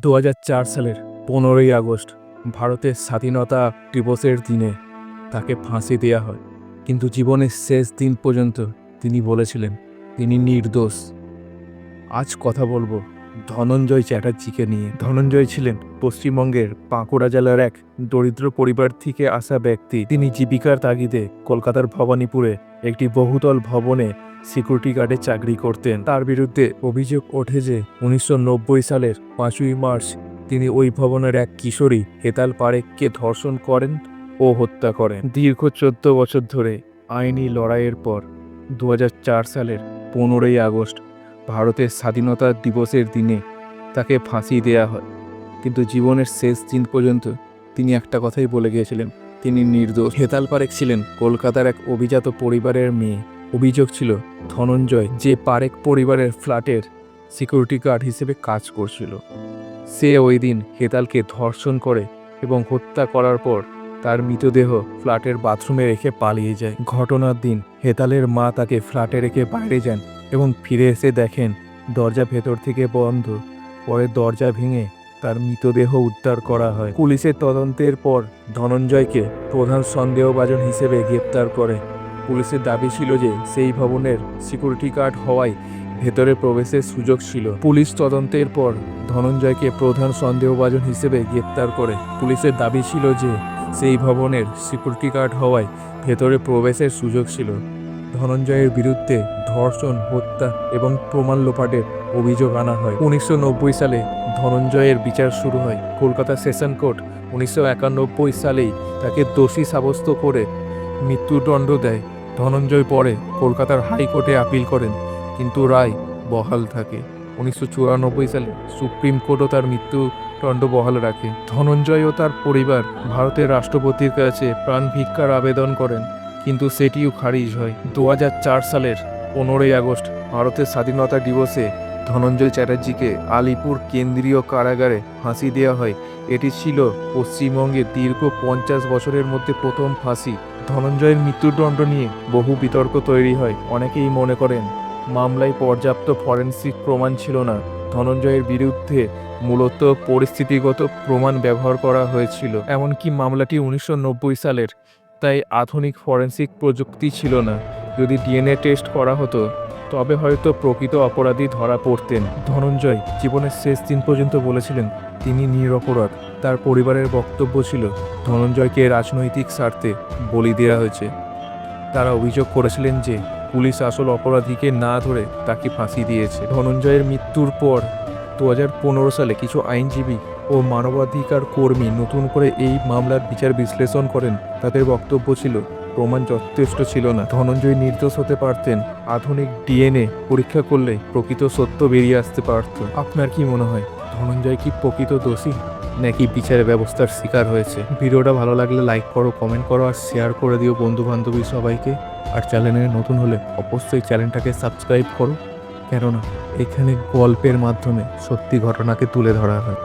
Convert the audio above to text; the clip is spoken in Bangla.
2004 সালের 15ই আগস্ট ভারতের স্বাধীনতা দিবসের দিনে তাকে ফাঁসি দেওয়া হয়, কিন্তু জীবনের শেষ দিন পর্যন্ত তিনি বলেছিলেন তিনি নির্দোষ। আজ কথা বলবো ধনঞ্জয় চ্যাটার্জিকে নিয়ে। ধনঞ্জয় ছিলেন পশ্চিমবঙ্গের বাঁকুড়া জেলার এক দরিদ্র পরিবার থেকে আসা ব্যক্তি। তিনি জীবিকার তাগিদে কলকাতার ভবানীপুরে একটি বহুতল ভবনে সিকিউরিটি গার্ডে চাকরি করতেন। তার বিরুদ্ধে অভিযোগ ওঠে যে 1990 সালের 5ই মার্চ তিনি ওই ভবনের এক কিশোরী হেতাল পারেখকে ধর্ষণ করেন ও হত্যা করেন। দীর্ঘ 14 বছর ধরে আইনি লড়াইয়ের পর 2004 সালের 15ই আগস্ট ভারতের স্বাধীনতা দিবসের দিনে তাকে ফাঁসি দেয়া হয়, কিন্তু জীবনের শেষ দিন পর্যন্ত তিনি একটা কথাই বলে গিয়েছিলেন তিনি নির্দোষ। হেতাল পারেখ ছিলেন কলকাতার এক অভিজাত পরিবারের মেয়ে। অভিযোগ ছিল ধনঞ্জয় যে পারেখ পরিবারের ফ্ল্যাটের সিকিউরিটি গার্ড হিসেবে কাজ করছিল, সে ওই দিন হেতালকে ধর্ষণ করে এবং হত্যা করার পর তার মৃতদেহ ফ্ল্যাটের বাথরুমে রেখে পালিয়ে যায়। ঘটনার দিন হেতালের মা তাকে ফ্ল্যাটে রেখে বাইরে যান এবং ফিরে এসে দেখেন দরজা ভেতর থেকে বন্ধ। পরে দরজা ভেঙে তার মৃতদেহ উদ্ধার করা হয়। পুলিশের তদন্তের পর ধনঞ্জয়কে প্রধান সন্দেহভাজন হিসেবে গ্রেপ্তার করে। পুলিশের দাবি ছিল যে সেই ভবনের সিকিউরিটি গার্ড হওয়ায় ভেতরে প্রবেশের সুযোগ ছিল। পুলিশ তদন্তের পর ধনঞ্জয়কে প্রধান সন্দেহভাজন হিসেবে গ্রেপ্তার করে। পুলিশের দাবি ছিল যে সেই ভবনের সিকিউরিটি গার্ড হওয়ায় ভেতরে প্রবেশের সুযোগ ছিল। ধনঞ্জয়ের বিরুদ্ধে ধর্ষণ, হত্যা এবং প্রমাণ লোপাটের অভিযোগ আনা হয়। 1990 সালে ধনঞ্জয়ের বিচার শুরু হয়। কলকাতা সেশন কোর্ট 1991 সালেই তাকে দোষী সাব্যস্ত করে মৃত্যুদণ্ড দেয়। ধনঞ্জয় পরে কলকাতার হাইকোর্টে আপিল করেন, কিন্তু রায় বহাল থাকে। 1994 সালে সুপ্রিম কোর্টও তার মৃত্যুদণ্ড বহাল রাখে। ধনঞ্জয় ও তার পরিবার ভারতের রাষ্ট্রপতির কাছে প্রাণ ভিক্ষার আবেদন করেন, কিন্তু সেটিও খারিজ হয়। 2004 সালের 15ই আগস্ট ভারতের স্বাধীনতা দিবসে ধনঞ্জয় চ্যাটার্জিকে আলিপুর কেন্দ্রীয় কারাগারে ফাঁসি দেওয়া হয়। এটি ছিল পশ্চিমবঙ্গের দীর্ঘ 50 বছরের মধ্যে প্রথম ফাঁসি। ধনঞ্জয়ের মৃত্যুদণ্ড নিয়ে বহু বিতর্ক তৈরি হয়। অনেকেই মনে করেন মামলায় পর্যাপ্ত ফরেনসিক প্রমাণ ছিল না। ধনঞ্জয়ের বিরুদ্ধে মূলত পরিস্থিতিগত প্রমাণ ব্যবহার করা হয়েছিল। এমনকি মামলাটি 1990 সালের, তাই আধুনিক ফরেনসিক প্রযুক্তি ছিল না। যদি ডিএনএ টেস্ট করা হতো তবে হয়তো প্রকৃত অপরাধী ধরা পড়তেন। ধনঞ্জয় জীবনের শেষ দিন পর্যন্ত বলেছিলেন তিনি নিরপরাধ। তার পরিবারের বক্তব্য ছিল ধনঞ্জয়কে রাজনৈতিক স্বার্থে বলি দেওয়া হয়েছে। তারা অভিযোগ করেছিলেন যে পুলিশ আসল অপরাধীকে না ধরে তাকে ফাঁসি দিয়েছে। ধনঞ্জয়ের মৃত্যুর পর 2015 সালে কিছু আইনজীবী ও মানবাধিকার কর্মী নতুন করে এই মামলার বিচার বিশ্লেষণ করেন। তাদের বক্তব্য ছিল প্রমাণ যথেষ্ট ছিল না, ধনঞ্জয় নির্দোষ হতে পারতেন। আধুনিক ডিএনএ পরীক্ষা করলে প্রকৃত সত্য বেরিয়ে আসতে পারত। আপনার কি মনে হয় ধনঞ্জয় কি প্রকৃত দোষী নাকি বিচার ব্যবস্থার শিকার হয়েছে? ভিডিওটা ভালো লাগলে লাইক করো, কমেন্ট করো আর শেয়ার করে দিও বন্ধু বান্ধবী সবাইকে। আর চ্যানেলে নতুন হলে অবশ্যই চ্যানেলটাকে সাবস্ক্রাইব করো, কেননা এখানে গল্পের মাধ্যমে সত্যি ঘটনাকে তুলে ধরা হয়।